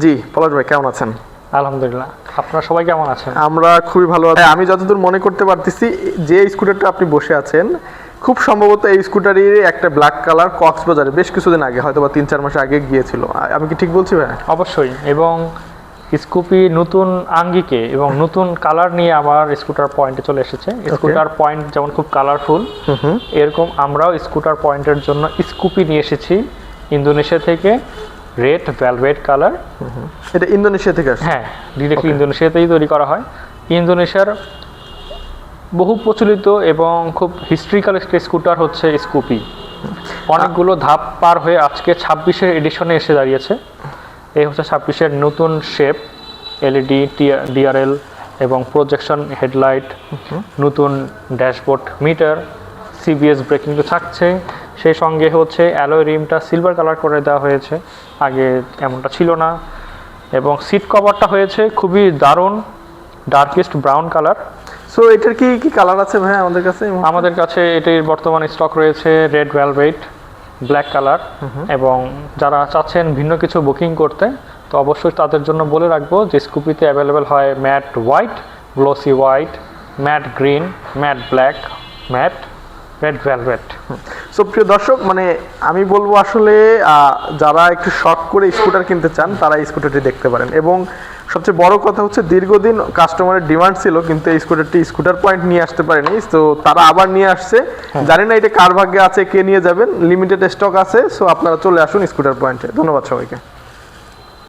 জি পলাশ ভাই কেমন আছেন? আলহামদুলিল্লাহ, আপনারা সবাই কেমন আছেন? আমরা খুবই ভালো আছি। আমি যতদূর মনে করতে পারতেছি যে স্কুটারটা আপনি বসে আছেন খুব সম্ভবত এই স্কুটারই একটা ব্ল্যাক কালার কক্সবাজারে বেশ কিছুদিন আগে হয়তো বা 3-4 মাস আগে গিয়েছিল। আমি কি ঠিক বলছি ভাই? অবশ্যই, এবং স্কুপি নতুন আঙ্গিকে এবং নতুন কালার নিয়ে আমার স্কুটার পয়েন্টে চলে এসেছে। স্কুটার পয়েন্ট যেমন খুব কালারফুল, এরকম আমরাও স্কুটার পয়েন্টের জন্য স্কুপি নিয়ে এসেছি ইন্দোনেশিয়া থেকে, রেড ভেলভেট কালার। এটা ইন্দোনেশিয়া থেকে আসছে? হ্যাঁ, ডিরেক্টলি ইন্দোনেশিয়াতেই তৈরি করা হয়। ইন্দোনেশিয়ার বহু প্রচলিত এবং খুব হিস্ট্রিক্যাল একটা স্কুটার হচ্ছে স্কুপি। অনেকগুলো ধাপ পার হয়ে আজকে 26-এর এডিশনে এসে দাঁড়িয়েছে। এই হচ্ছে 26-এর নতুন শেপ, এলইডি ডিআরএল এবং প্রজেকশন হেডলাইট, নতুন ড্যাশবোর্ড মিটার, সিবিএস ব্রেকিং তো থাকছে, সেই সঙ্গে হচ্ছে অ্যালয় রিমটা সিলভার কালার করে দেওয়া হয়েছে, আগে এমনটা ছিল না। এবং সিট কভারটা হয়েছে খুবই দারুণ ডার্কেস্ট ব্রাউন কালার। সো এটার কি কি কালার আছে ভাই আমাদের কাছে? আমাদের কাছে এটির বর্তমানে স্টক রয়েছে রেড ভেলভেট, ব্ল্যাক কালার, এবং যারা চাচ্ছেন ভিন্ন কিছু বুকিং করতে তো অবশ্যই তাদের জন্য বলে রাখবো যে স্কুপিতে অ্যাভেলেবেল হয় matte white, glossy white, matte green, matte black, matte red velvet. So প্রিয় দর্শক, মানে আমি বলবো আসলে যারা একটু শখ করে স্কুটার কিনতে চান তারা এই স্কুটারটি দেখতে পারেন। এবং সবচেয়ে বড় কথা হচ্ছে দীর্ঘদিন কাস্টমারের ডিমান্ড ছিল কিন্তু এই স্কুটারটি স্কুটার পয়েন্ট নিয়ে আসতে পারেনি, তো তারা আবার নিয়ে আসছে। জানি না এটা কার ভাগ্যে আছে, কে নিয়ে যাবেন, লিমিটেড স্টক আছে। সো আপনারা চলে আসুন স্কুটার পয়েন্টে। ধন্যবাদ সবাইকে।